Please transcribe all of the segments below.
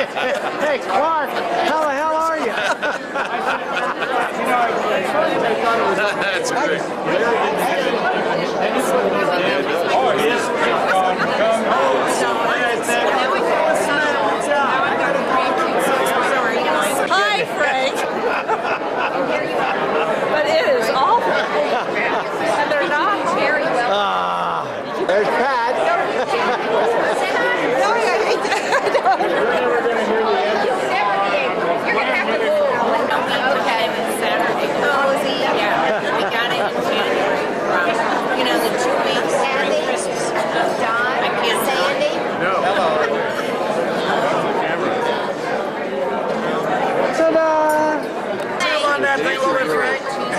Hey, Clark, how the hell are you? That's great. Hi, Frank. But it is awful. And they're not very well. There's Pat.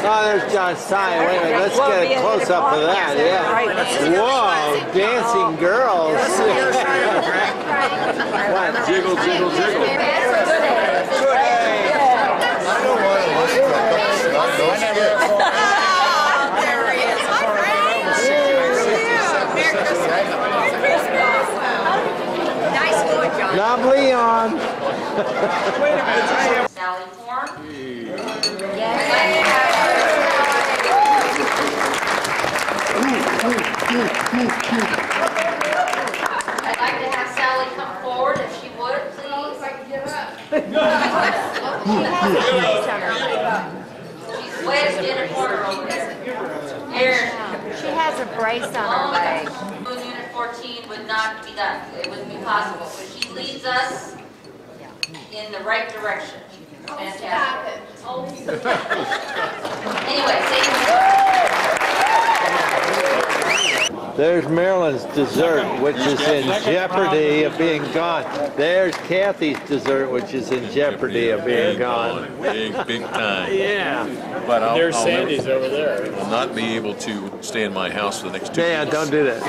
Oh, there's John's sign. Wait a minute, let's get a close-up of that, yeah. Whoa, dancing girls. What? Jiggle, jiggle, jiggle. I don't want to listen to Nice going, John. Not Leon. Wait a minute. Sally Form. I'd like to have Sally come forward if she would, please. If I can get up. She's wedged in a corner over there. Here. She has a brace on her leg. Unit 14 would not be done. It wouldn't be possible. But she leads us in the right direction. Fantastic. Anyway, thank you. There's Marilyn's dessert, which is in jeopardy of being gone. There's Kathy's dessert, which is in jeopardy of being gone. Big time. Yeah. But There's Sandy's over there. I'll not be able to stay in my house for the next 2 weeks. Yeah, don't do that.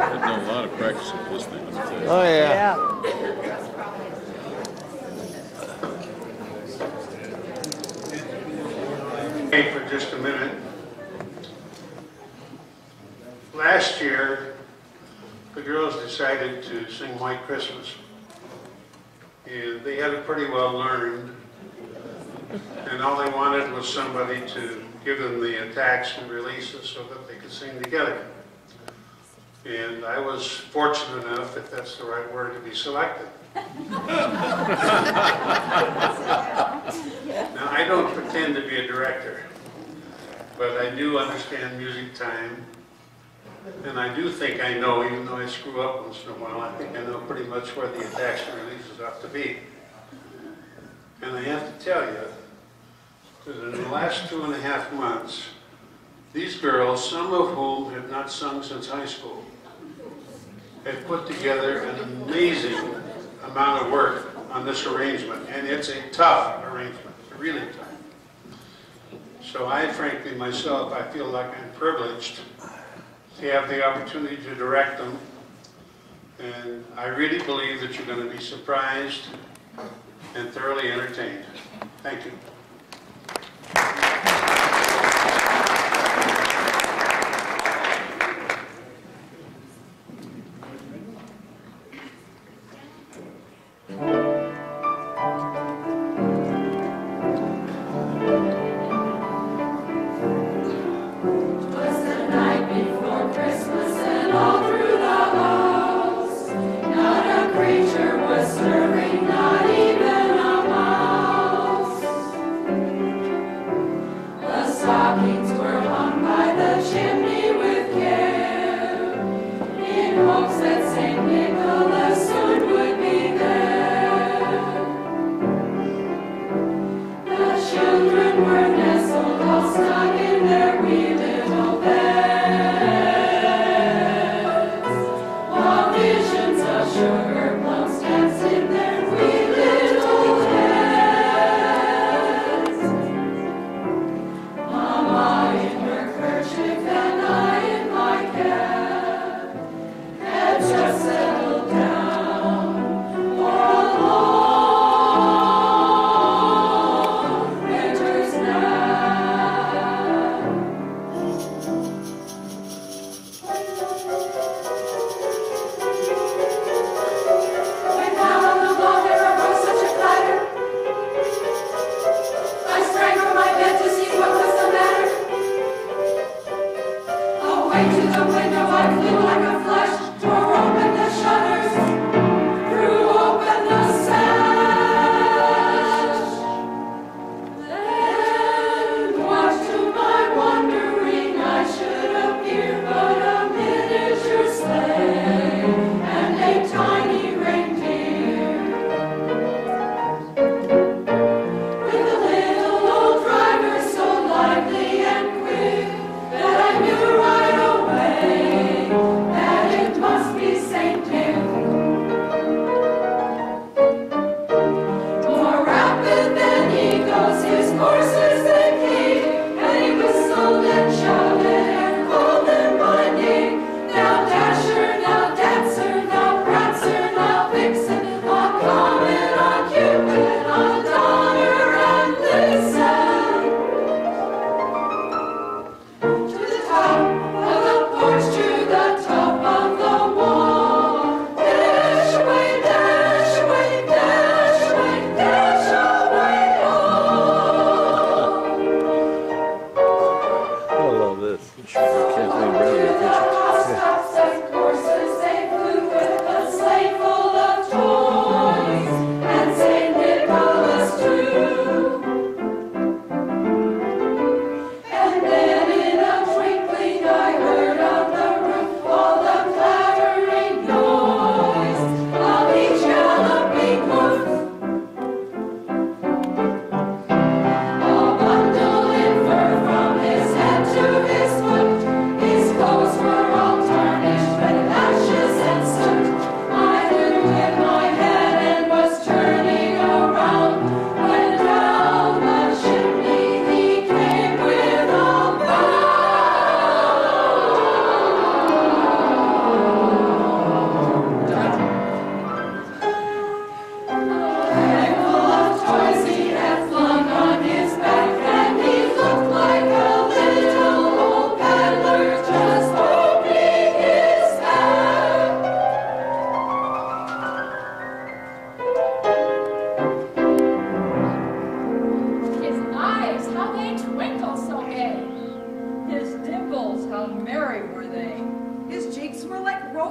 I've done a lot of practice with this thing. Let me tell you. Oh, yeah. Hey, for just a minute. Last year, the girls decided to sing White Christmas. And they had it pretty well learned. And all they wanted was somebody to give them the attacks and releases so that they could sing together. And I was fortunate enough, if that's the right word, to be selected. Now, I don't pretend to be a director, but I do understand music time, and I do think I know, even though I screw up once in a while, I think I know pretty much where the attacks and releases ought to be. And I have to tell you that in the last 2.5 months, these girls, some of whom have not sung since high school, have put together an amazing amount of work on this arrangement, and it's a tough arrangement, really tough. So I, frankly, myself, I feel like I'm privileged to have the opportunity to direct them, and I really believe that you're going to be surprised and thoroughly entertained. Thank you. Sugar plums danced in their wee little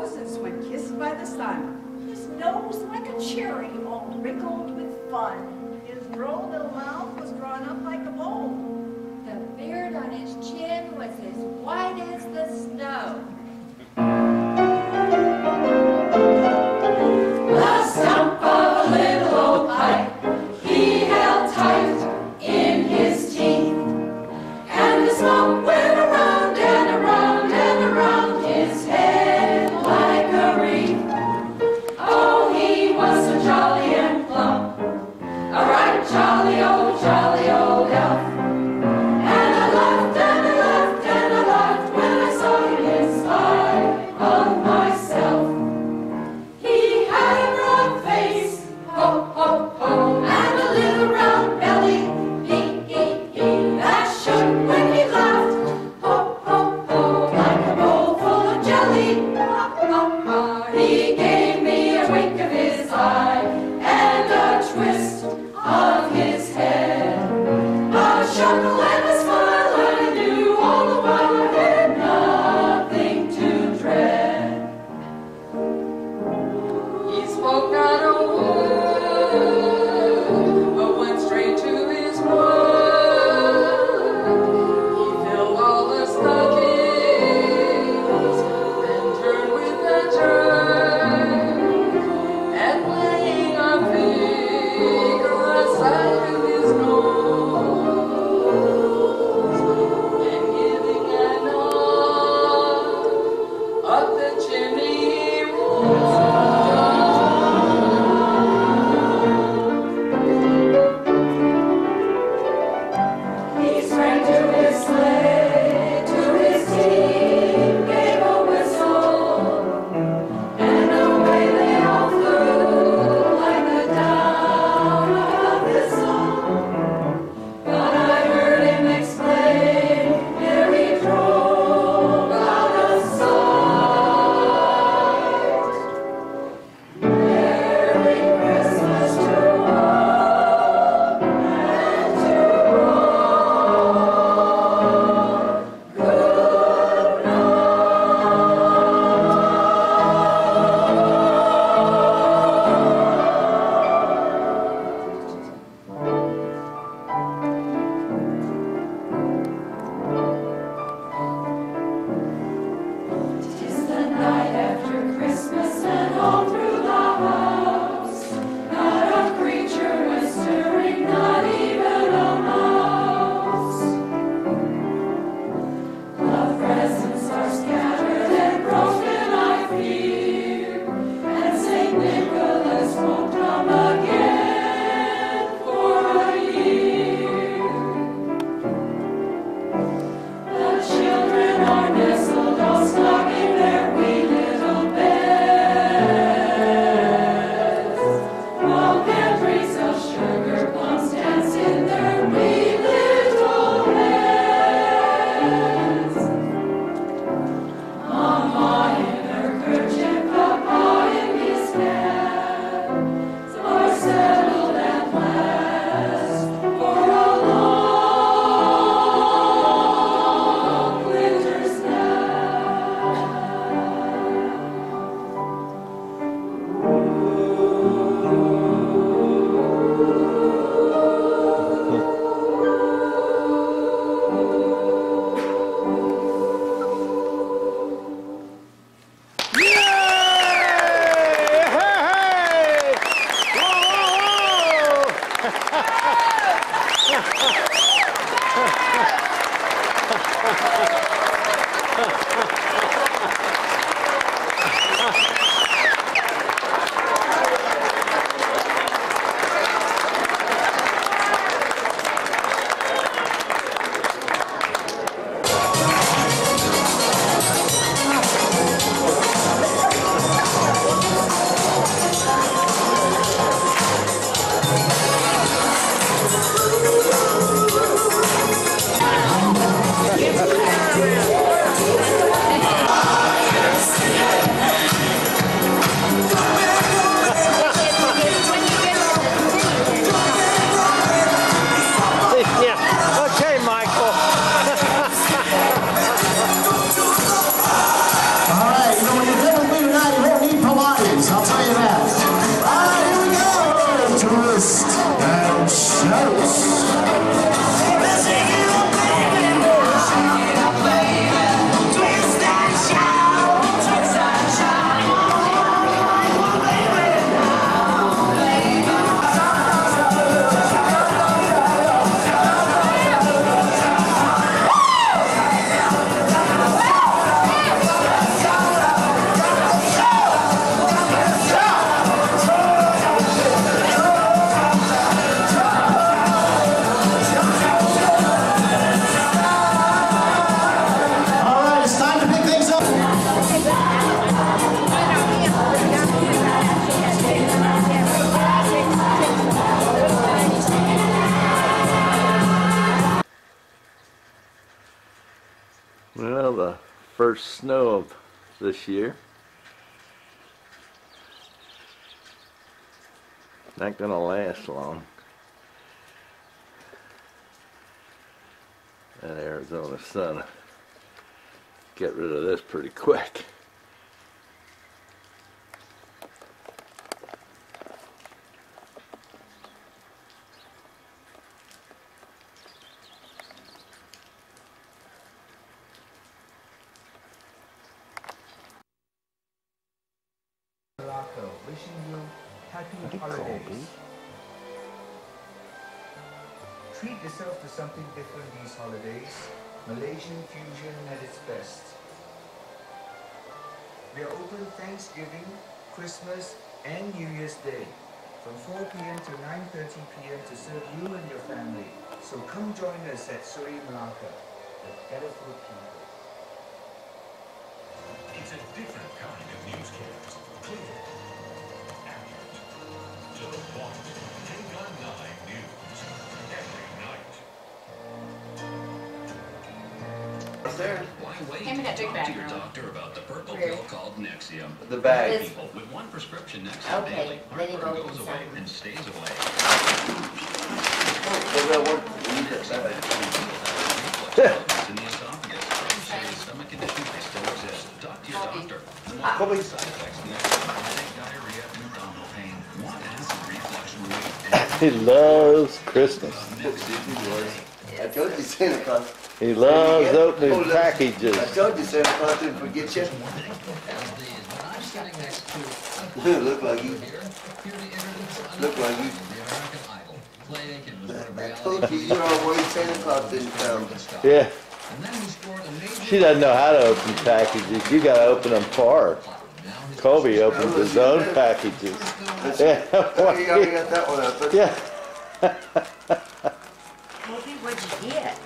roses when kissed by the sun. His nose like a cherry, all wrinkled with fun. His droll little mouth was drawn up like a bowl. The beard on his chin was as white as the snow. The stump of a little old pipe he held tight in his teeth, and the smoke went around and around and around his head like a wreath. Oh, he was so jolly and plump, a right jolly old elf. And I laughed and I laughed and I laughed when I saw him in spite of myself. He had a broad face, ho, ho, ho, and a little round belly, that shook when he laughed, ho, ho, ho, like a bowl full of jelly, ha, ha, ha. He gave me a wink of his eye and a twist of his head, a chuckle and a smile, and I knew all the while I had nothing to dread. He spoke not a word, but went straight to his work. He filled all the stockings and turned with a jerk, and laying a finger aside to his nose, and giving a nod up the chimney roll. He sprang to his sleigh, to his team gave a whistle, and away they all flew like the down of a thistle. But I heard him explain ere he drove out of sight. first snow of this year. Not gonna last long. That Arizona sun get rid of this pretty quick. Wishing you happy holidays. Treat yourself to something different these holidays. Malaysian fusion at its best. We are open Thanksgiving, Christmas, and New Year's Day from 4 p.m. to 9:30 p.m. to serve you and your family. So come join us at Suri Melaka, the better food people. It's a different kind of newscast. Clear, accurate, to the point. Take on 9 News every night. There. Why wait? Hand me that big Talk bag, to your Carolyn. doctor about the purple Where? pill called Nexium. The bag. People with one prescription Nexium Okay, daily, then you heartburn go goes inside. away and stays away. Well, that worked. We need that bag. Reflux in the esophagus. Some serious stomach conditions may still exist. Talk to your doctor. Kobe. Side effects: headache, diarrhea, and abdominal pain. Want acid reflux relief? He loves Christmas. I told you Santa Claus. He loves opening look. packages. I told you Santa Claus didn't forget you. Look like you. Look like you. I told you you're on way Santa Claus didn't come. Yeah. She doesn't know how to open packages. You gotta open them for her. Kobe opens his own packages. Yeah. Oh, you already got that one up. Yeah. Kobe, what'd you get?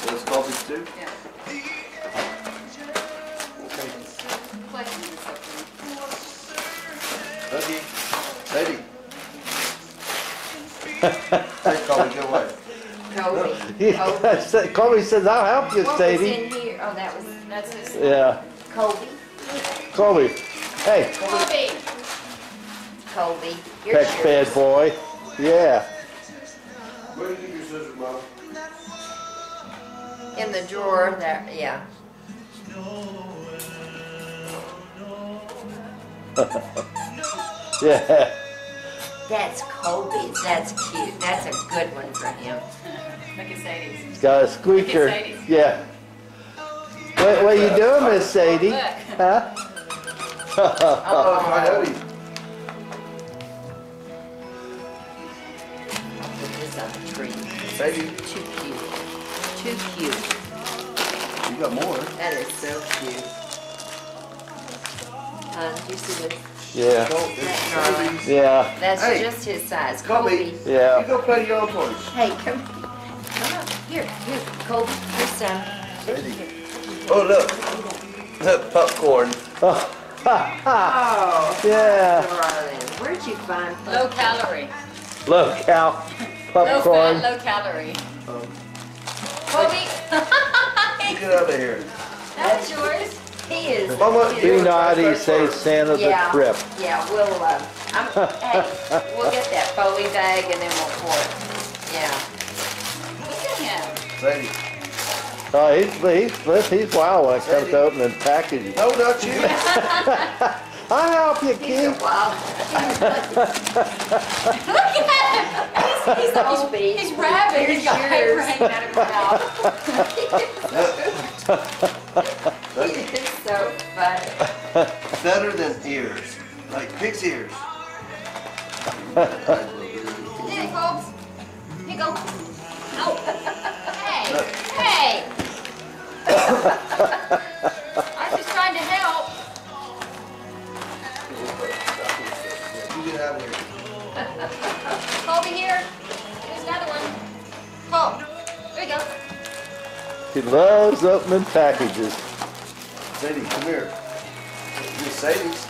Those coffees too? Yeah. Okay. Lady. Hey, Kobe, go away. Kobe. Kobe. Kobe says, I'll help you, What was Sadie. in here? Oh, that's his. Yeah. Kobe. Kobe. Hey, Kobe. Kobe. Here's peck yours. bad boy. Yeah. Where did you get your scissors, Mom? In the drawer there, yeah. Yeah. That's Kobe's. That's cute. That's a good one for him. Look at Sadie's. He's got a squeaker. Look at Sadie's. Yeah. What you doing, Miss Sadie? Look. Huh? Oh, Coyote. Put this on the tree. Sadie, Too cute. Too cute. you got more. That is so cute. Do you see this? Yeah. No, That darling. it's Yeah. That's Hey, just his size. Kobe. Kobe. Yeah. You go play your own toys. Hey, come up. Here, Kobe. Here's some. Sadie. Oh, look. Look, popcorn. Oh. Ha, ha. Oh, Yeah. darling. Where'd you find Low calorie. Low cal Low popcorn. fat, low calorie. Kobe. Get out of here. That's yours. He is. Mama, cute. Do not eat, say Santa's a trip. Yeah, we'll, hey, we'll get that Foley bag and then we'll pour it. Yeah. Look at him. Sadie. Oh, he's wild when it comes to opening packages. No, not you. I'll help you, He's a kid. wild. Look at him. He's rabid. He's got paper hanging out of his mouth. He is so funny. Better than ears. Like pig's ears. Here he goes. Here you go. Oh. Hey. Hey. I'm just trying to help. You get out of here. Kobe here. Here's another one. Cole. There you go. He loves opening packages. Sadie, come here. Miss Sadie's.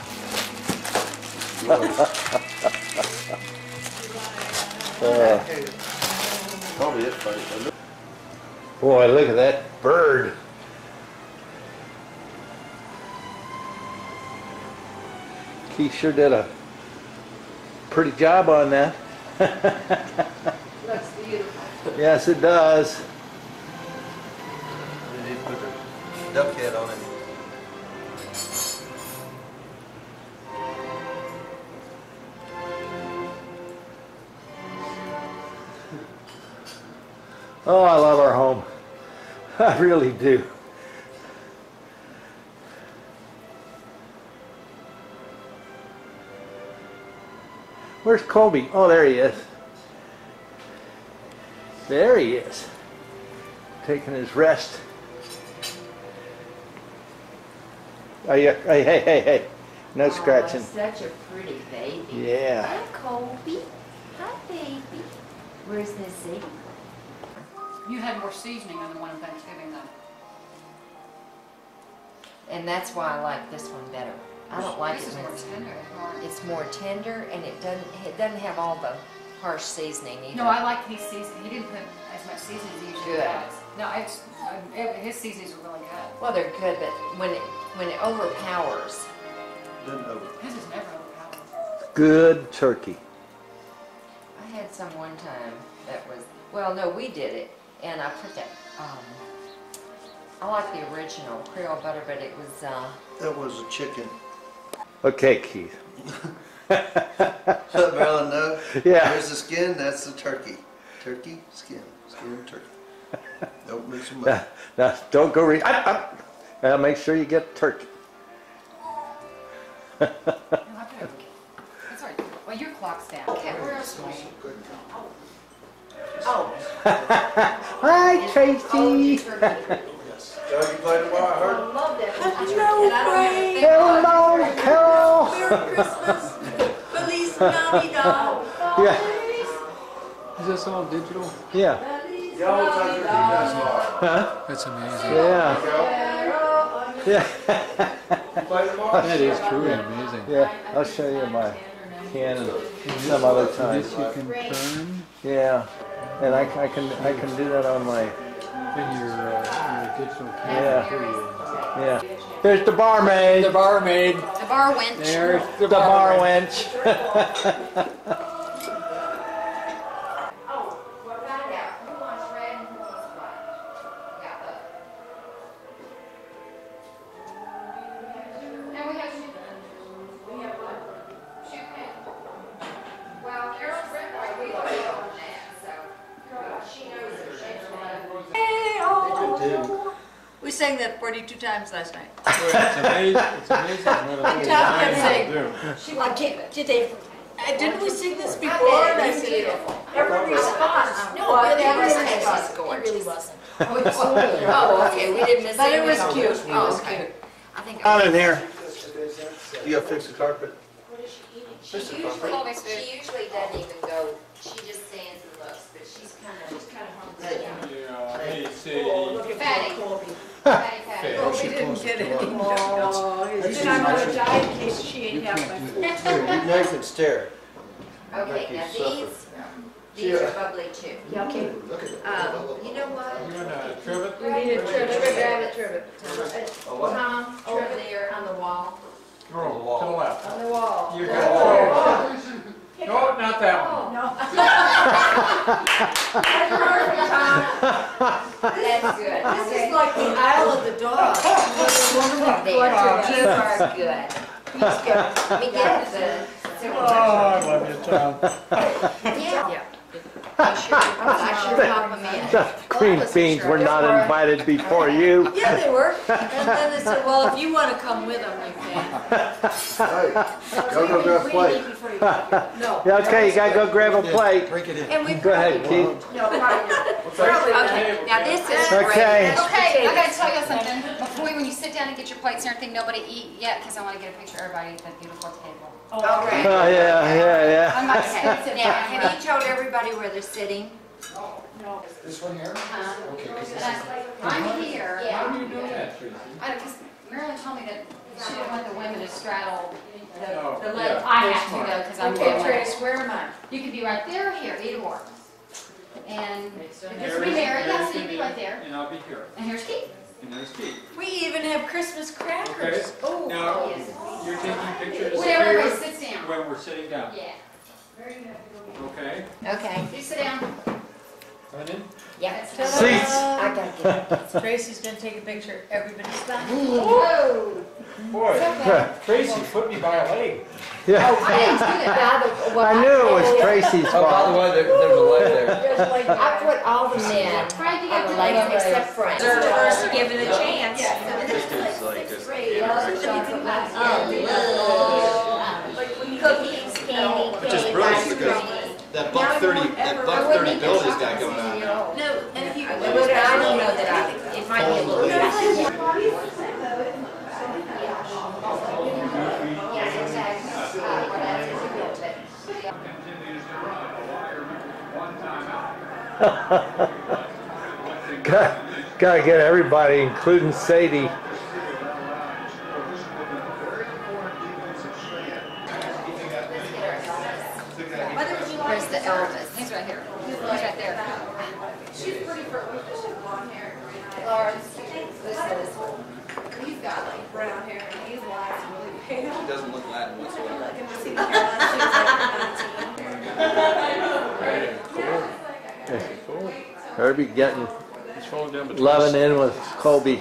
Probably is funny. Boy, look at that bird. He sure did a pretty job on that. Looks beautiful. Yes, it does. They did put a duck head on it. Oh, I love our home. I really do. Where's Colby? Oh, there he is. There he is. Taking his rest. Hey. No scratching. Oh, such a pretty baby. Yeah. Hi, Colby. Hi, baby. Where's Missy? You had more seasoning on the one on Thanksgiving, though. And that's why I like this one better. I don't like This it is when more it's tender. It's more tender, and it doesn't have all the harsh seasoning either. No, I like his seasoning. He didn't put as much seasoning as he usually Good. does. No, his seasonings are really good. Well, they're good, but when it overpowers. His is never overpowered. Good turkey. I had some one time that was, well, no, we did it, and I put that, I like the original Creole butter, but it was, That was a chicken. Okay, Keith. Let Marilyn know. Yeah. Here's the skin, that's the turkey. Turkey, skin, turkey. Don't mix them Now, up. now don't go read. Now make sure you get turkey. No, I put it. That's all right. Well, your clock's down. Okay, where else are we? oh, Hi, Tracy. Joe, you play tomorrow, I heard. I love that. Hello, Frank. Hello, Carol. Merry Christmas. Feliz Navidad. Yeah. Is this all digital? Yeah. Huh? That's amazing. Yeah. Yeah. That is truly amazing. Yeah. I'll show you my can some other time. This you can turn Yeah. And I can do that on my. in your digital camera. Yeah. Yeah. There's the barmaid. The barmaid. The bar wench. There's The bar wench. Oh, well, find out who wants red and who wants white. Yeah, Now we have shoe. We have what? Shoe pan. well, Carol's red, we don't know that, so she knows that she's We sang that 42 times last night. It's amazing. It's amazing what a Tom little kept line saying, will do. I can't, didn't we sing this before? And I said, every response. No, Well, it every wasn't. response. It really wasn't. Oh, okay, we didn't miss But it was anything. cute. Oh, okay. I think. Out in here. You gotta fix the carpet. She usually doesn't even go, she just stands and looks, but she's kind of hungry. Yeah, hey, see. Fatty. Fatty. Oh, we didn't get any notes. Then I'm gonna die in case she ain't have my food. Here, you now can stare. Okay, now these are bubbly too. Yeah, okay. You know what? You want to trivet? We need a trivet. Tom, over there on the wall. Oh, to the left. On the wall. You got No, not that one. No. That's good. This is like the Isle of the Dog. These are good. He's good. We get the. Oh, I love you, Tom. Yeah. I sure pop them in. Green beans were not invited before you. Yeah, they were. And then they said, well, if you want to come with them, you can. Hey, go grab a plate. No. Yeah, okay, you gotta go grab a plate. Drink it in. And we Go ahead, Keith. No, probably Okay, now this is great. Okay. Okay, I gotta tell you something. Before when you sit down and get your plates and everything, nobody eat yet because I want to get a picture of everybody at that beautiful table. Okay. Oh, yeah. I'm not Okay, now, have you told everybody where they're sitting? No. This one here? Okay, I'm here. How are you doing that, Tracy? Because Marilyn told me that she didn't want the women to straddle Oh, the leg. yeah, I that's have to go because I'm Okay, going. Trace, where am I? You could be right there or here, either or. And just be there. Yeah, so you'll be right there. And I'll be here. And here's Keith. And there's Keith. We even have Christmas crackers. Okay. Oh, Now, yes. you're taking pictures Where here everybody sits down. when we're sitting down. Yeah. Okay. Okay. You sit down. Right in. Yeah. Seats. I gotta get it. Tracy's gonna take a picture. Everybody stop. Whoa. Boy, Tracy put me by a leg. Yeah. I didn't do that. I knew it was Tracy's Oh, by the fault. way, there's a leg there. I put all the men Frank, you on got the to legs legs except Frank. They're first given a chance. Cookies, candy, Which is cake, brilliant ice because cream. that $1.30 bill he's got going on. No, and if you. I don't know that it might be a little bit. Yes, exactly. Gotta get everybody, including Sadie. Where's the Elvis? He's right here. He's right there. She's pretty purple. She has blonde hair. Lawrence, this is. He's got like brown hair and he's light really pale. He doesn't look Latin whatsoever. Like in the scene of Carolyn, she was like 19. Herbie getting He's falling down between. loving in with Colby.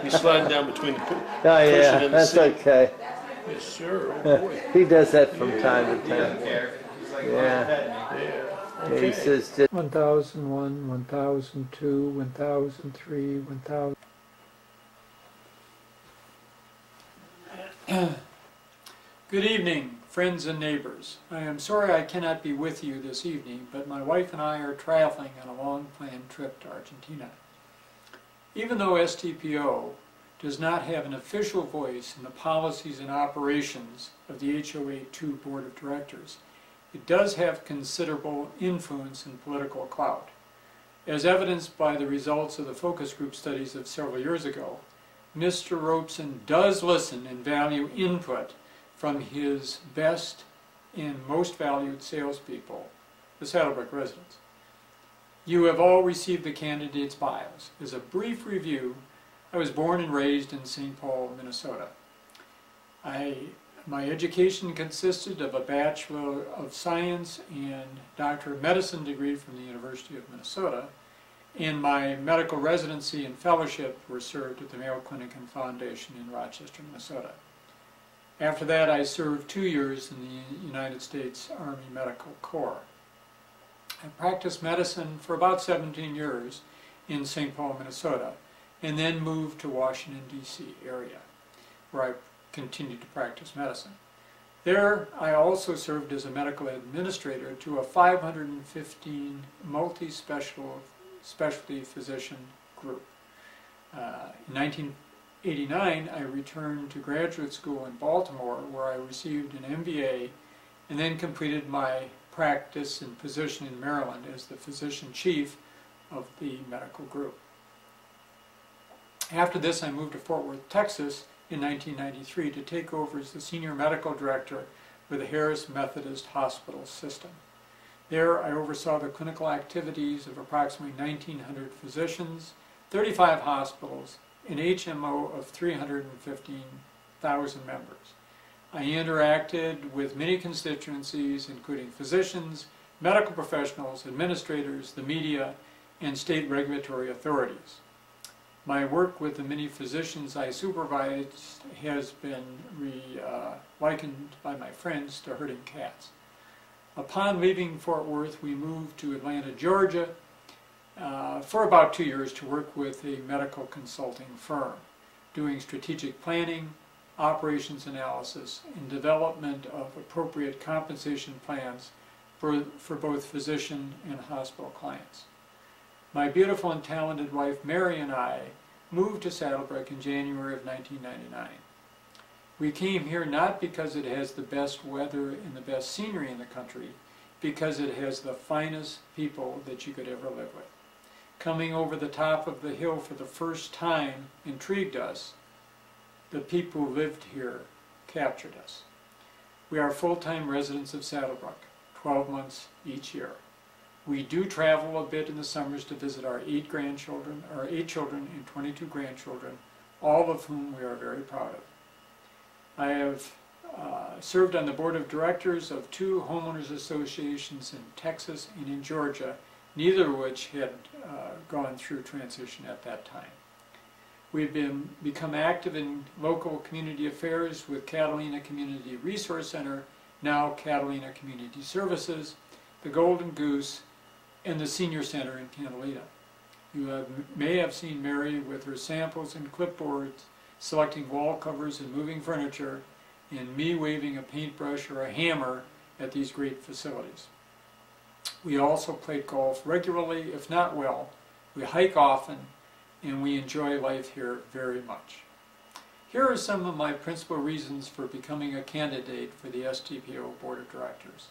He's sliding down between the Oh cushion yeah, and the that's seat. okay. Yes, sir. Oh, boy. He does that from time to time. Yeah. Yeah. He says just 1001, 1002, 1003, 1000. Good evening, friends and neighbors. I am sorry I cannot be with you this evening, but my wife and I are traveling on a long-planned trip to Argentina. Even though STPO does not have an official voice in the policies and operations of the HOA2 Board of Directors, it does have considerable influence and political clout. As evidenced by the results of the focus group studies of several years ago, Mr. Robeson does listen and value input from his best and most valued salespeople, the Saddlebrook residents. You have all received the candidates' bios. As a brief review, I was born and raised in St. Paul, Minnesota. My education consisted of a Bachelor of Science and Doctor of Medicine degree from the University of Minnesota, and my medical residency and fellowship were served at the Mayo Clinic and Foundation in Rochester, Minnesota. After that, I served 2 years in the United States Army Medical Corps. I practiced medicine for about 17 years in St. Paul, Minnesota, and then moved to Washington, D.C. area, where I continued to practice medicine. There, I also served as a medical administrator to a 515 multi-specialty physician group. In 1989, I returned to graduate school in Baltimore, where I received an MBA and then completed my practice and position in Maryland as the physician chief of the medical group. After this, I moved to Fort Worth, Texas in 1993 to take over as the senior medical director with the Harris Methodist Hospital System. There, I oversaw the clinical activities of approximately 1,900 physicians, 35 hospitals, an HMO of 315,000 members. I interacted with many constituencies, including physicians, medical professionals, administrators, the media, and state regulatory authorities. My work with the many physicians I supervised has been likened by my friends to herding cats. Upon leaving Fort Worth, we moved to Atlanta, Georgia, for about 2 years to work with a medical consulting firm, doing strategic planning, operations analysis, and development of appropriate compensation plans for both physician and hospital clients. My beautiful and talented wife Mary and I moved to Saddlebrook in January of 1999. We came here not because it has the best weather and the best scenery in the country, because it has the finest people that you could ever live with. Coming over the top of the hill for the first time intrigued us. The people who lived here captured us. We are full-time residents of Saddlebrook, 12 months each year. We do travel a bit in the summers to visit our 8 children and 22 grandchildren, all of whom we are very proud of. I have served on the board of directors of 2 homeowners associations in Texas and in Georgia, neither of which had gone through transition at that time. We've become active in local community affairs with Catalina Community Resource Center, now Catalina Community Services, the Golden Goose, and the Senior Center in Catalina. You may have seen Mary with her samples and clipboards, selecting wall covers and moving furniture, and me waving a paintbrush or a hammer at these great facilities. We also play golf regularly, if not well. We hike often, and we enjoy life here very much. Here are some of my principal reasons for becoming a candidate for the STPO Board of Directors.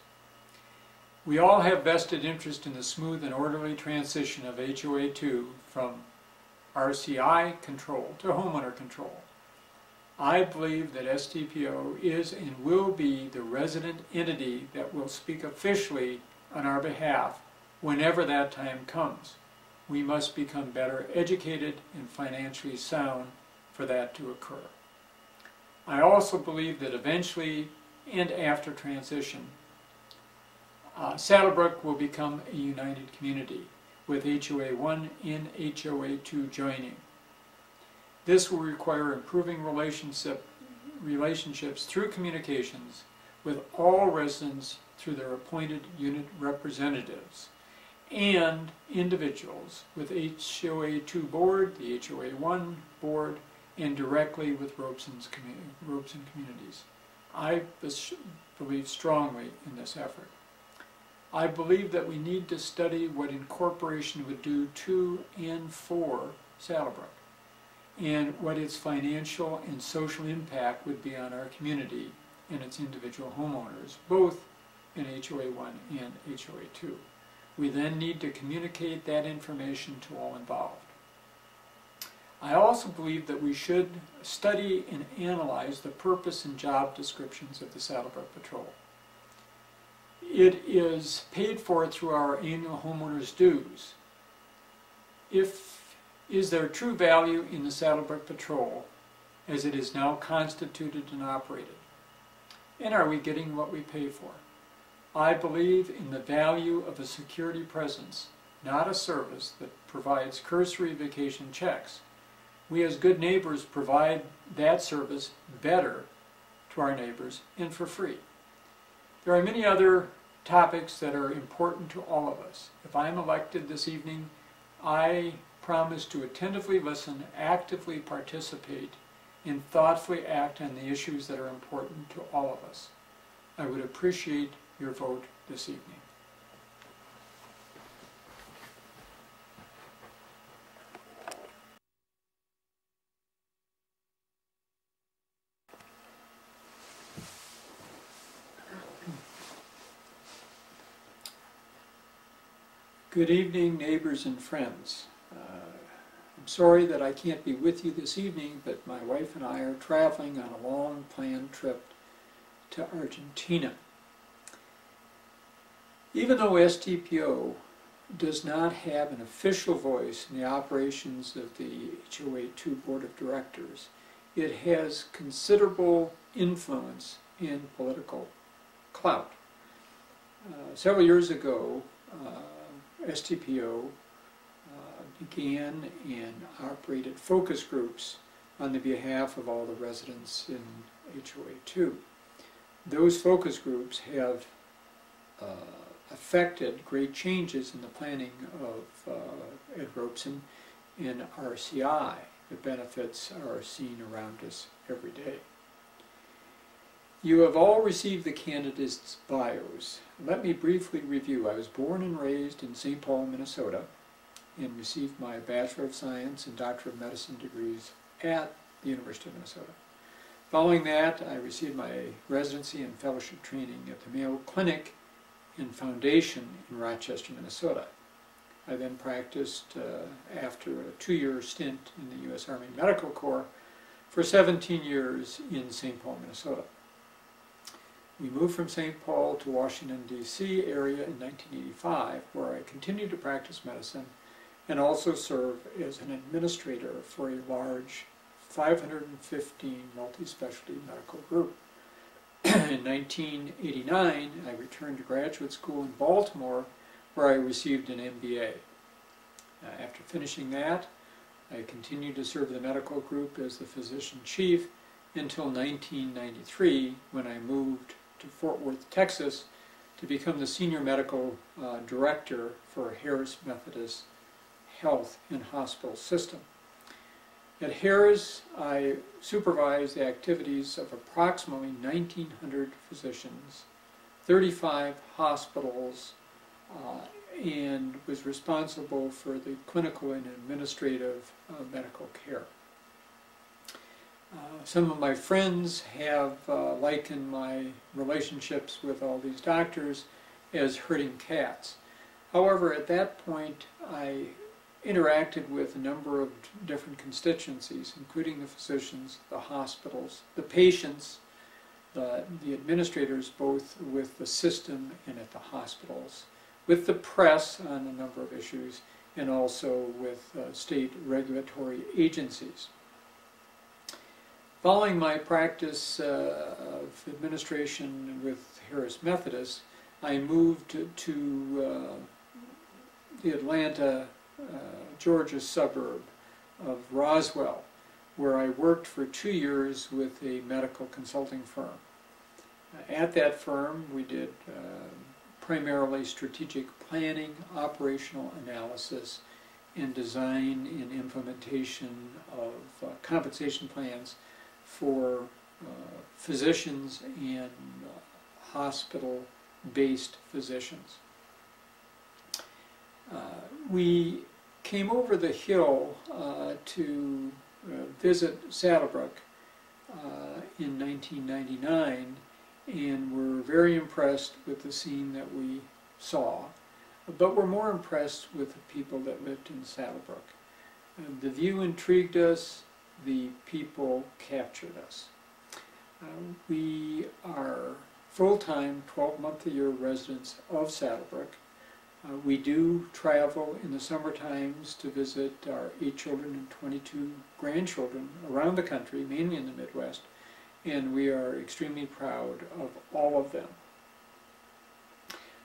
We all have vested interest in the smooth and orderly transition of HOA2 from RCI control to homeowner control. I believe that STPO is and will be the resident entity that will speak officially on our behalf whenever that time comes. We must become better educated and financially sound for that to occur. I also believe that eventually and after transition, Saddlebrook will become a united community with HOA 1 and HOA 2 joining. This will require improving relationships through communications with all residents through their appointed unit representatives and individuals with HOA 2 board, the HOA 1 board, and directly with Robeson communities. I believe strongly in this effort. I believe that we need to study what incorporation would do to and for Saddlebrook, and what its financial and social impact would be on our community and its individual homeowners, both in HOA 1 and HOA 2. We then need to communicate that information to all involved. I also believe that we should study and analyze the purpose and job descriptions of the Saddlebrook Patrol. It is paid for through our annual homeowners' dues. Is there true value in the Saddlebrook Patrol as it is now constituted and operated? And are we getting what we pay for? I believe in the value of a security presence, not a service that provides cursory vacation checks. We as good neighbors provide that service better to our neighbors and for free. There are many other topics that are important to all of us. If I am elected this evening, I promise to attentively listen, actively participate, and thoughtfully act on the issues that are important to all of us. I would appreciate your vote this evening. Good evening, neighbors and friends. I'm sorry that I can't be with you this evening, but my wife and I are traveling on a long planned trip to Argentina. Even though STPO does not have an official voice in the operations of the HOA 2 Board of Directors, it has considerable influence in political clout. Several years ago, STPO began and operated focus groups on the behalf of all the residents in HOA 2. Those focus groups have affected great changes in the planning of Ed Robeson and RCI. The benefits are seen around us every day. You have all received the candidates' bios. Let me briefly review. I was born and raised in St. Paul, Minnesota, and received my Bachelor of Science and Doctor of Medicine degrees at the University of Minnesota. Following that, I received my residency and fellowship training at the Mayo Clinic and Foundation in Rochester, Minnesota. I then practiced after a 2-year stint in the U.S. Army Medical Corps for 17 years in St. Paul, Minnesota. We moved from St. Paul to Washington, D.C. area in 1985, where I continued to practice medicine and also serve as an administrator for a large 515 multi-specialty medical group. In 1989, I returned to graduate school in Baltimore, where I received an MBA. After finishing that, I continued to serve the medical group as the physician chief until 1993, when I moved to Fort Worth, Texas, to become the senior medical director for Harris Methodist Health and Hospital System. At Harris, I supervised the activities of approximately 1,900 physicians, 35 hospitals, and was responsible for the clinical and administrative medical care. Some of my friends have likened my relationships with all these doctors as herding cats. However, at that point, I interacted with a number of different constituencies, including the physicians, the hospitals, the patients, the administrators, both with the system and at the hospitals, with the press on a number of issues, and also with state regulatory agencies. Following my practice of administration with Harris Methodist, I moved to the Atlanta, Georgia suburb of Roswell, where I worked for 2 years with a medical consulting firm. At that firm, we did primarily strategic planning, operational analysis, and design and implementation of compensation plans for physicians and hospital-based physicians. We came over the hill to visit Saddlebrook in 1999, and were very impressed with the scene that we saw, but were more impressed with the people that lived in Saddlebrook. The view intrigued us, the people captured us. We are full-time, 12-month-a-year residents of Saddlebrook. We do travel in the summer times to visit our 8 children and 22 grandchildren around the country, mainly in the Midwest, and we are extremely proud of all of them.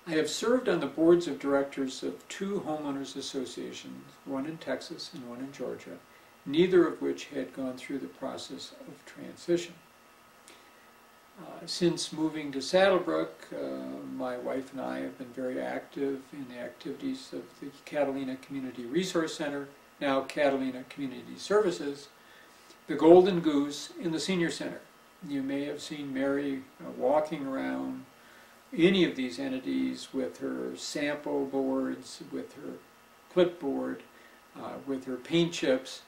I have served on the boards of directors of 2 homeowners associations, one in Texas and one in Georgia, neither of which had gone through the process of transition. Since moving to Saddlebrook, my wife and I have been very active in the activities of the Catalina Community Resource Center, now Catalina Community Services, the Golden Goose, and the Senior Center. You may have seen Mary walking around any of these entities with her sample boards, with her clipboard, with her paint chips,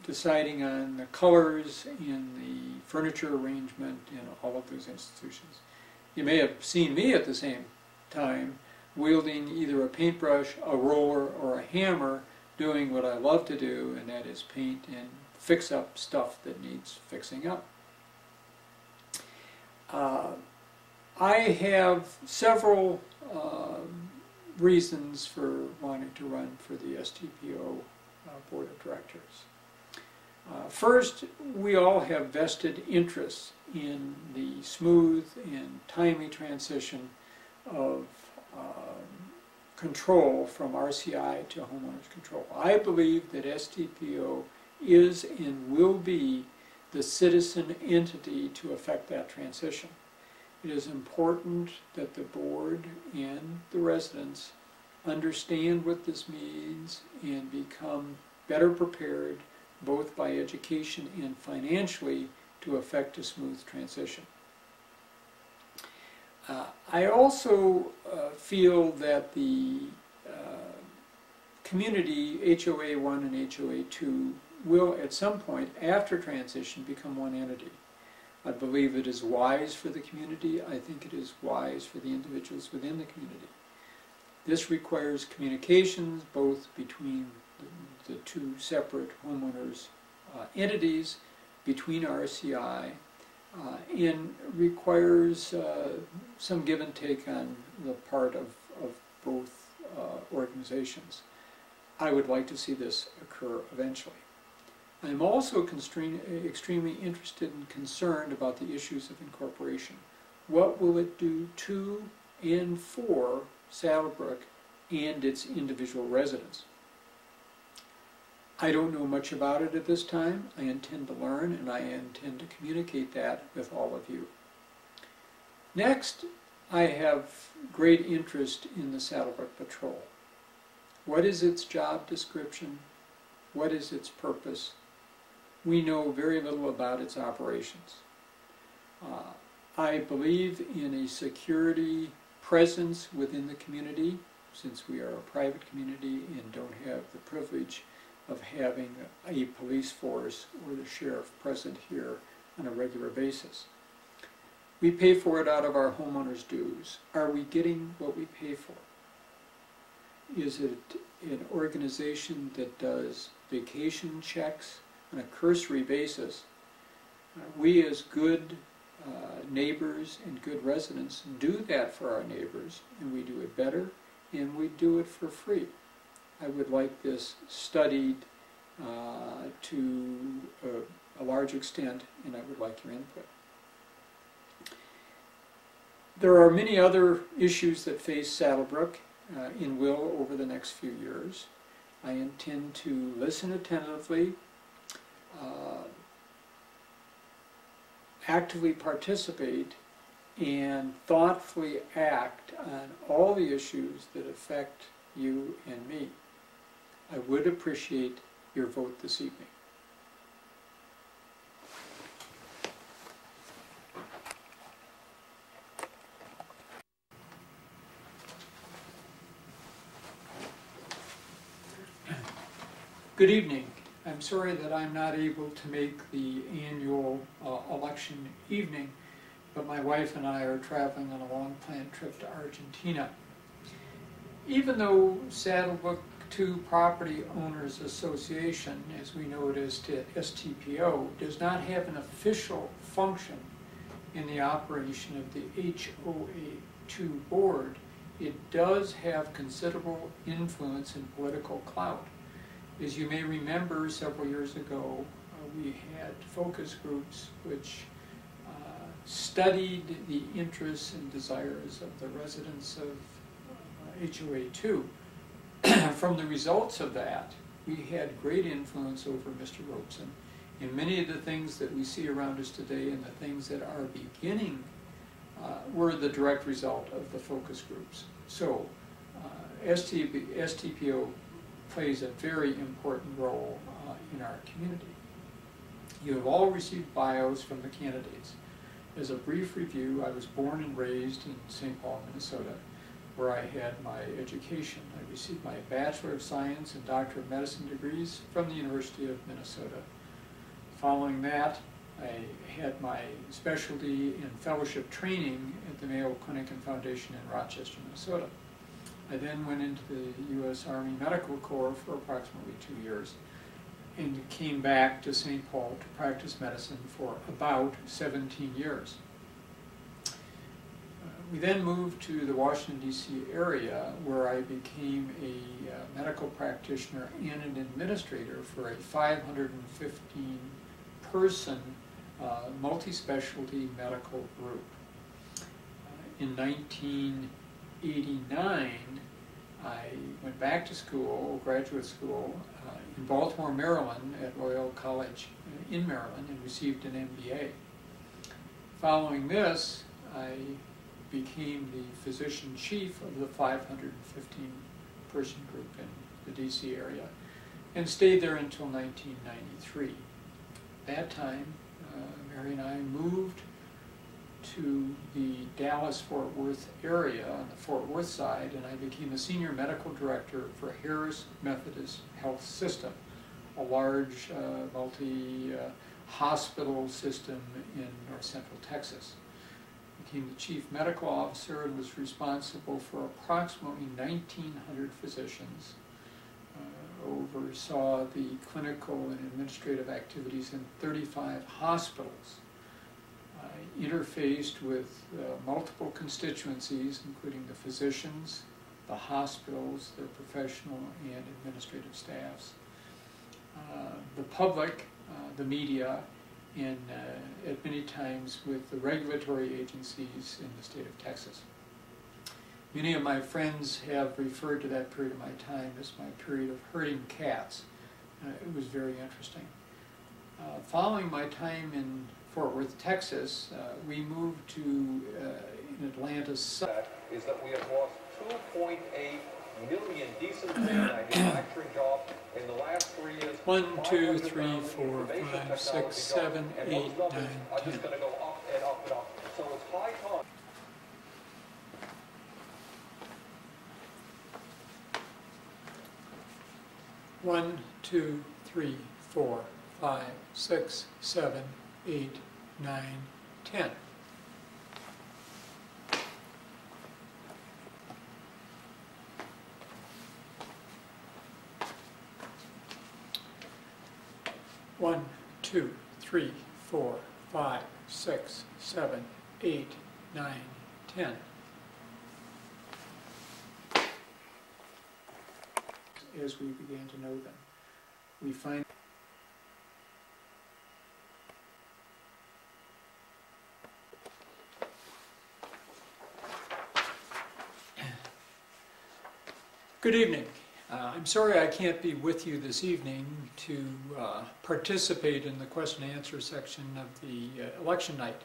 deciding on the colors in the furniture arrangement in all of those institutions. You may have seen me at the same time wielding either a paintbrush, a roller, or a hammer, doing what I love to do, and that is paint and fix up stuff that needs fixing up. I have several reasons for wanting to run for the STPO Board of Directors. First, we all have vested interests in the smooth and timely transition of control from RCI to homeowners control. I believe that STPO is and will be the citizen entity to effect that transition. It is important that the board and the residents understand what this means and become better prepared, both by education and financially, to effect a smooth transition. I also feel that the community HOA 1 and HOA 2 will at some point after transition become one entity. I believe it is wise for the community. I think it is wise for the individuals within the community. This requires communications both between the 2 separate homeowners entities, between RCI, and requires some give and take on the part of both organizations. I would like to see this occur eventually. I'm also extremely interested and concerned about the issues of incorporation. What will it do to and for Saddlebrook and its individual residents? I don't know much about it at this time. I intend to learn, and I intend to communicate that with all of you. Next, I have great interest in the Saddlebrook Patrol. What is its job description? What is its purpose? We know very little about its operations. I believe in a security presence within the community, since we are a private community and don't have the privilege of having a police force or the sheriff present here on a regular basis. We pay for it out of our homeowners' dues. Are we getting what we pay for? Is it an organization that does vacation checks on a cursory basis? We as good neighbors and good residents do that for our neighbors, and we do it better, and we do it for free. I would like this studied to a large extent, and I would like your input. There are many other issues that face Saddlebrook and will over the next few years. I intend to listen attentively, actively participate, and thoughtfully act on all the issues that affect you and me. I would appreciate your vote this evening. Good evening. I'm sorry that I'm not able to make the annual election evening, but my wife and I are traveling on a long-planned trip to Argentina. Even though Saddlebrook II Property Owners Association, as we know it as STPO, does not have an official function in the operation of the HOA2 board, it does have considerable influence and political clout. As you may remember, several years ago, we had focus groups which studied the interests and desires of the residents of HOA2. From the results of that, we had great influence over Mr. Robeson. And many of the things that we see around us today and the things that are beginning were the direct result of the focus groups. So STPO plays a very important role in our community. You have all received bios from the candidates. As a brief review, I was born and raised in St. Paul, Minnesota, where I had my education. I received my Bachelor of Science and Doctor of Medicine degrees from the University of Minnesota. Following that, I had my specialty in fellowship training at the Mayo Clinic and Foundation in Rochester, Minnesota. I then went into the U.S. Army Medical Corps for approximately 2 years and came back to St. Paul to practice medicine for about 17 years. We then moved to the Washington, D.C. area, where I became a medical practitioner and an administrator for a 515-person multi-specialty medical group. In 1989, I went back to school, graduate school, in Baltimore, Maryland, at Loyola College in Maryland, and received an MBA. Following this, I became the physician chief of the 515-person group in the DC area and stayed there until 1993. At that time, Mary and I moved to the Dallas-Fort Worth area on the Fort Worth side, and I became a senior medical director for Harris Methodist Health System, a large multi-hospital system in north central Texas. Became the chief medical officer and was responsible for approximately 1,900 physicians, oversaw the clinical and administrative activities in 35 hospitals, I interfaced with multiple constituencies, including the physicians, the hospitals, their professional and administrative staffs, the public, the media, and at many times with the regulatory agencies in the state of Texas. Many of my friends have referred to that period of my time as my period of herding cats. It was very interesting. Following my time in Fort Worth, Texas, we moved to in Atlanta. Is that we have lost 2.8 million decent manufacturing jobs in the last 3 years. 1, 2, 3, 4, 5, 6, 7, 8, 9, 10. Just going to go up and up and up. So it's high time. One, 2, 3, 4, 5, 6, 7, 8, 9, 10. One, 2, 3, 4, 5, 6, 7, 8, 9, 10. As we began to know them, we find Good evening. I'm sorry I can't be with you this evening to participate in the question and answer section of the election night.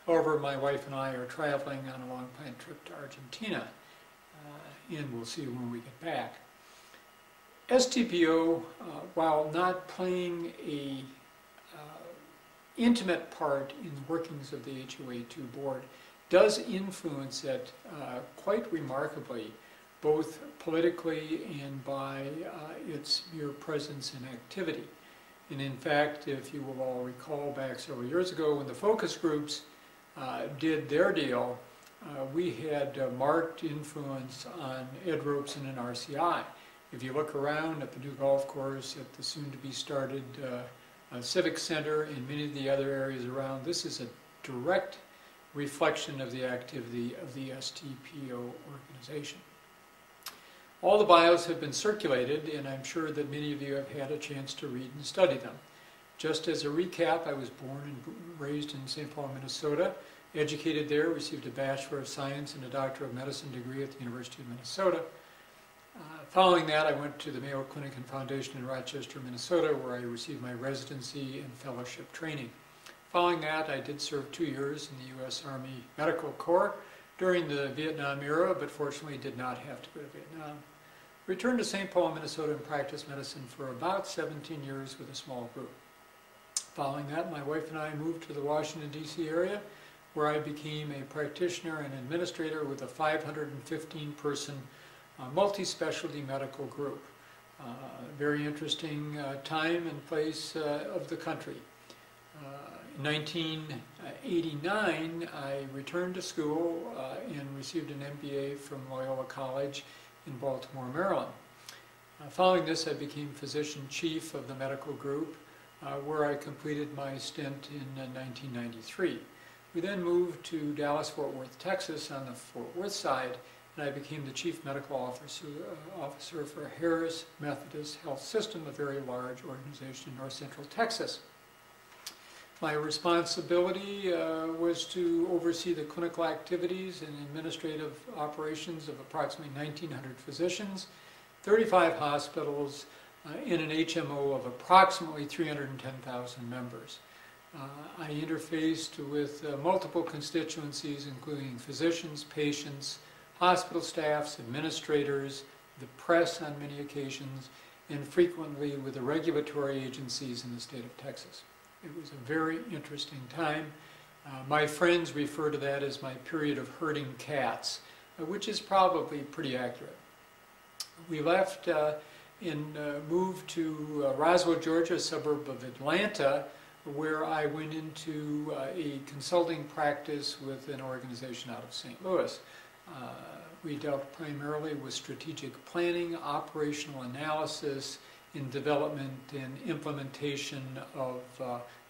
However, my wife and I are traveling on a long planned trip to Argentina, and we'll see when we get back. STPO, while not playing a intimate part in the workings of the HOA2 board, does influence it quite remarkably, both politically and by its mere presence and activity. And in fact, if you will all recall back several years ago when the focus groups did their deal, we had marked influence on Ed Robeson and RCI. If you look around at the new golf course, at the soon-to-be started Civic Center and many of the other areas around, this is a direct reflection of the activity of the STPO organization. All the bios have been circulated, and I'm sure that many of you have had a chance to read and study them. Just as a recap, I was born and raised in St. Paul, Minnesota, educated there, received a Bachelor of Science and a Doctor of Medicine degree at the University of Minnesota. Following that, I went to the Mayo Clinic and Foundation in Rochester, Minnesota, where I received my residency and fellowship training. Following that, I did serve 2 years in the U.S. Army Medical Corps during the Vietnam era, but fortunately did not have to go to Vietnam. Returned to St. Paul, Minnesota, and practiced medicine for about 17 years with a small group. Following that, my wife and I moved to the Washington, D.C. area, where I became a practitioner and administrator with a 515-person multi-specialty medical group. Very interesting time and place of the country. In 1989, I returned to school and received an MBA from Loyola College in Baltimore, Maryland. Following this, I became physician chief of the medical group, where I completed my stint in 1993. We then moved to Dallas-Fort Worth, Texas, on the Fort Worth side, and I became the chief medical officer for Harris Methodist Health System, a very large organization in North Central Texas. My responsibility was to oversee the clinical activities and administrative operations of approximately 1,900 physicians, 35 hospitals, and an HMO of approximately 310,000 members. I interfaced with multiple constituencies, including physicians, patients, hospital staffs, administrators, the press on many occasions, and frequently with the regulatory agencies in the state of Texas. It was a very interesting time. My friends refer to that as my period of herding cats, which is probably pretty accurate. We left and moved to Roswell, Georgia, a suburb of Atlanta, where I went into a consulting practice with an organization out of St. Louis. We dealt primarily with strategic planning, operational analysis, in development and implementation of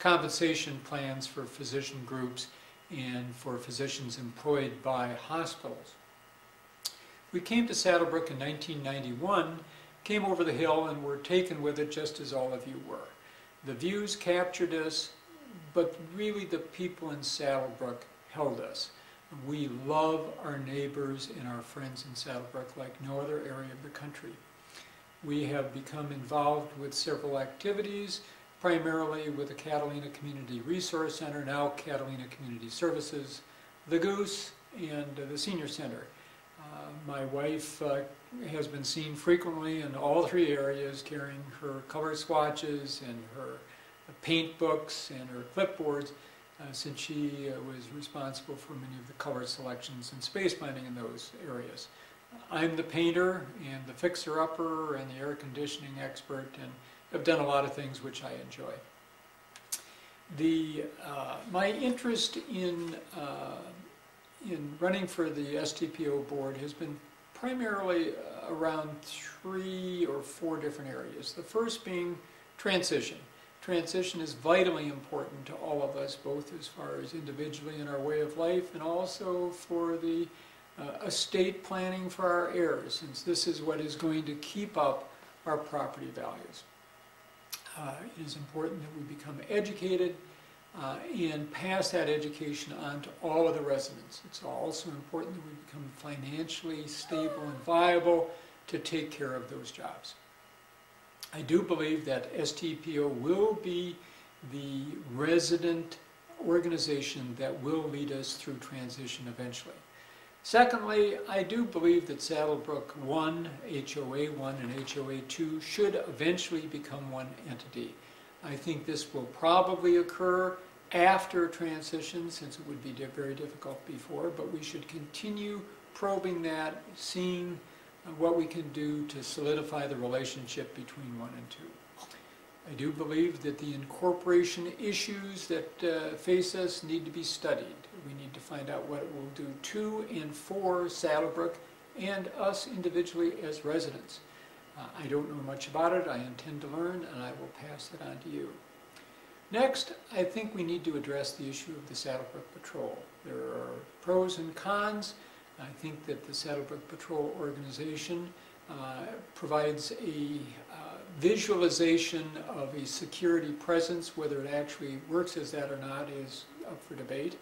compensation plans for physician groups and for physicians employed by hospitals. We came to Saddlebrook in 1991, came over the hill, and were taken with it just as all of you were. The views captured us, but really the people in Saddlebrook held us. We love our neighbors and our friends in Saddlebrook like no other area of the country. We have become involved with several activities, primarily with the Catalina Community Resource Center, now Catalina Community Services, the Goose, and the Senior Center. My wife has been seen frequently in all three areas carrying her color swatches and her paint books and her clipboards since she was responsible for many of the color selections and space planning in those areas. I'm the painter and the fixer-upper and the air conditioning expert, and have done a lot of things which I enjoy. My interest in running for the STPO board has been primarily around 3 or 4 different areas. The first being transition. Transition is vitally important to all of us, both as far as individually in our way of life and also for the estate planning for our heirs, since this is what is going to keep up our property values. It is important that we become educated and pass that education on to all of the residents. It's also important that we become financially stable and viable to take care of those jobs. I do believe that STPO will be the resident organization that will lead us through transition eventually. Secondly, I do believe that Saddlebrook 1, HOA 1, and HOA 2 should eventually become one entity. I think this will probably occur after transition, since it would be very difficult before, but we should continue probing that, seeing what we can do to solidify the relationship between 1 and 2. I do believe that the incorporation issues that face us need to be studied. We need to find out what it will do to and for Saddlebrook and us individually as residents. I don't know much about it. I intend to learn, and I will pass it on to you. Next, I think we need to address the issue of the Saddlebrook Patrol. There are pros and cons. I think that the Saddlebrook Patrol organization provides a visualization of a security presence. Whether it actually works as that or not is up for debate.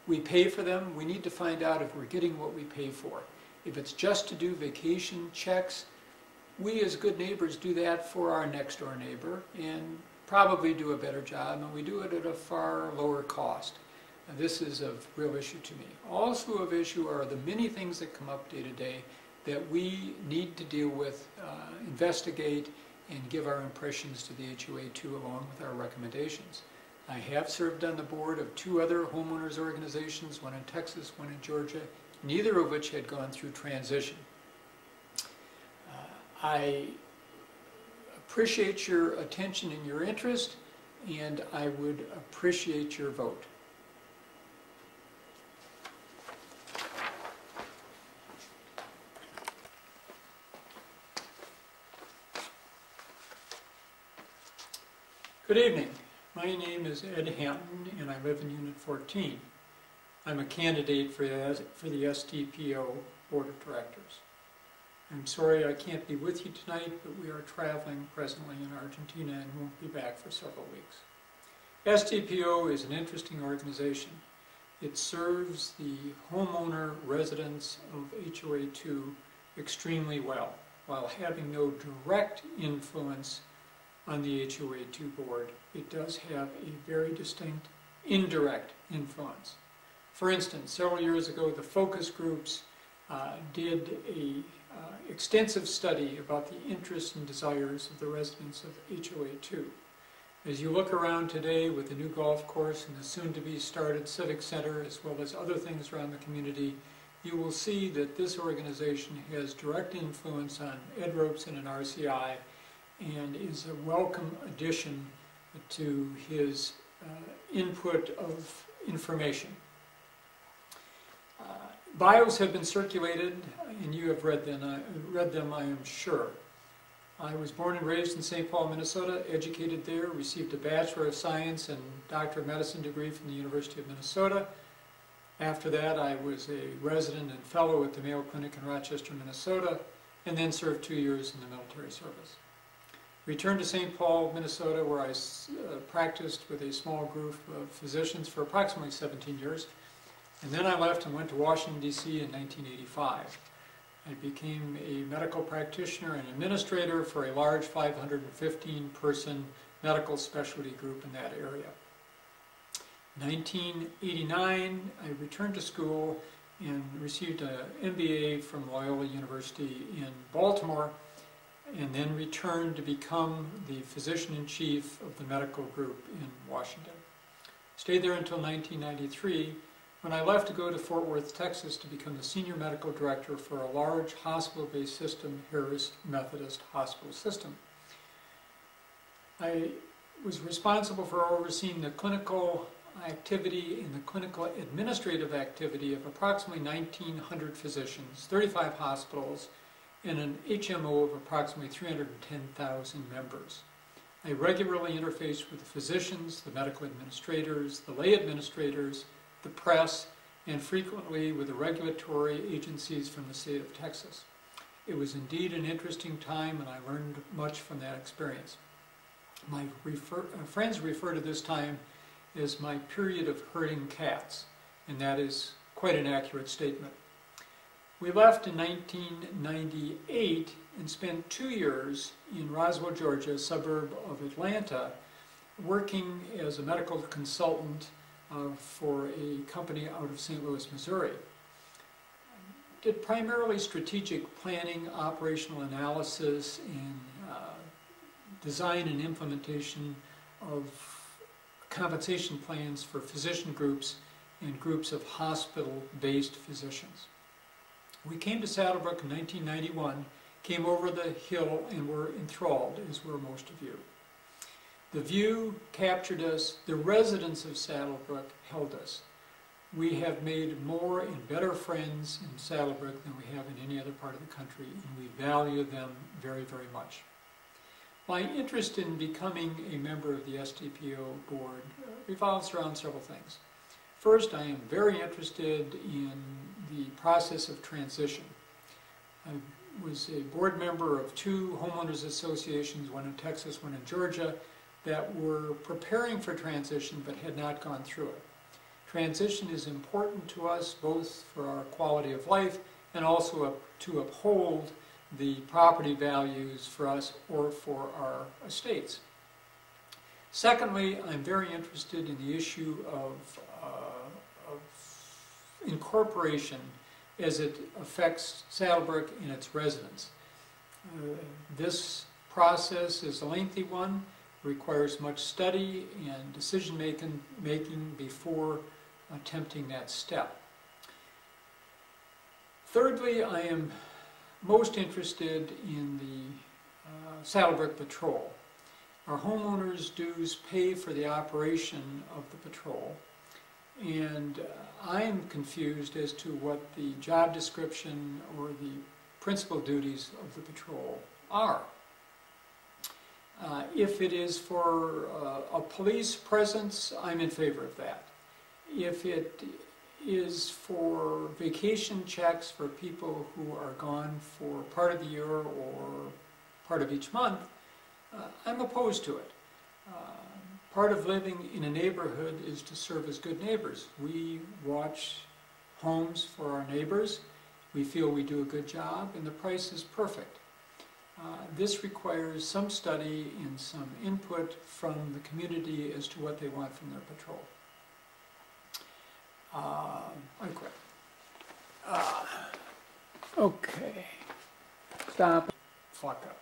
We pay for them. We need to find out if we're getting what we pay for. If it's just to do vacation checks, we as good neighbors do that for our next door neighbor and probably do a better job, and we do it at a far lower cost. And this is of real issue to me. Also of issue are the many things that come up day to day that we need to deal with, investigate, and give our impressions to the HOA2 along with our recommendations. I have served on the board of 2 other homeowners organizations, one in Texas, one in Georgia, neither of which had gone through transition. I appreciate your attention and your interest, and I would appreciate your vote. Good evening. My name is Ed Hampton, and I live in Unit 14. I'm a candidate for the STPO Board of Directors. I'm sorry I can't be with you tonight, but we are traveling presently in Argentina and won't be back for several weeks. STPO is an interesting organization. It serves the homeowner residents of HOA2 extremely well, while having no direct influence on the HOA2 board. It does have a very distinct indirect influence. For instance, several years ago, the focus groups did a extensive study about the interests and desires of the residents of HOA2. As you look around today with the new golf course and the soon-to-be started Civic Center, as well as other things around the community, you will see that this organization has direct influence on Ed Robeson and RCI and is a welcome addition to his input of information. Bios have been circulated, and you have read them, I am sure. I was born and raised in St. Paul, Minnesota, educated there, received a Bachelor of Science and Doctor of Medicine degree from the University of Minnesota. After that, I was a resident and fellow at the Mayo Clinic in Rochester, Minnesota, and then served 2 years in the military service. Returned to St. Paul, Minnesota, where I practiced with a small group of physicians for approximately 17 years. And then I left and went to Washington, D.C. in 1985. I became a medical practitioner and administrator for a large 515-person medical specialty group in that area. In 1989, I returned to school and received an MBA from Loyola University in Baltimore, and then returned to become the physician-in-chief of the medical group in Washington. Stayed there until 1993, when I left to go to Fort Worth, Texas to become the senior medical director for a large hospital-based system, Harris Methodist Hospital System. I was responsible for overseeing the clinical activity and the clinical administrative activity of approximately 1,900 physicians, 35 hospitals, and an HMO of approximately 310,000 members. I regularly interfaced with the physicians, the medical administrators, the lay administrators, the press, and frequently with the regulatory agencies from the state of Texas. It was indeed an interesting time, and I learned much from that experience. My friends refer to this time as my period of herding cats, and that is quite an accurate statement. We left in 1998 and spent 2 years in Roswell, Georgia, a suburb of Atlanta, working as a medical consultant for a company out of St. Louis, Missouri. Did primarily strategic planning, operational analysis, and design and implementation of compensation plans for physician groups and groups of hospital-based physicians. We came to Saddlebrook in 1991, came over the hill, and were enthralled, as were most of you. The view captured us. The residents of Saddlebrook held us. We have made more and better friends in Saddlebrook than we have in any other part of the country, and we value them very, very much. My interest in becoming a member of the STPO board revolves around several things. First, I am very interested in the process of transition. I was a board member of 2 homeowners associations, one in Texas, one in Georgia, that were preparing for transition but had not gone through it. Transition is important to us both for our quality of life and also to uphold the property values for us or for our estates. Secondly, I'm very interested in the issue of incorporation as it affects Saddlebrook and its residents. This process is a lengthy one, requires much study and decision making before attempting that step. Thirdly, I am most interested in the Saddlebrook Patrol. Our homeowners' dues pay for the operation of the patrol, and I'm confused as to what the job description or the principal duties of the patrol are. If it is for a police presence, I'm in favor of that. If it is for vacation checks for people who are gone for part of the year or part of each month, I'm opposed to it. Part of living in a neighborhood is to serve as good neighbors. We watch homes for our neighbors. We feel we do a good job, and the price is perfect. This requires some study and some input from the community as to what they want from their patrol. I quit. Okay. Stop. Fuck up.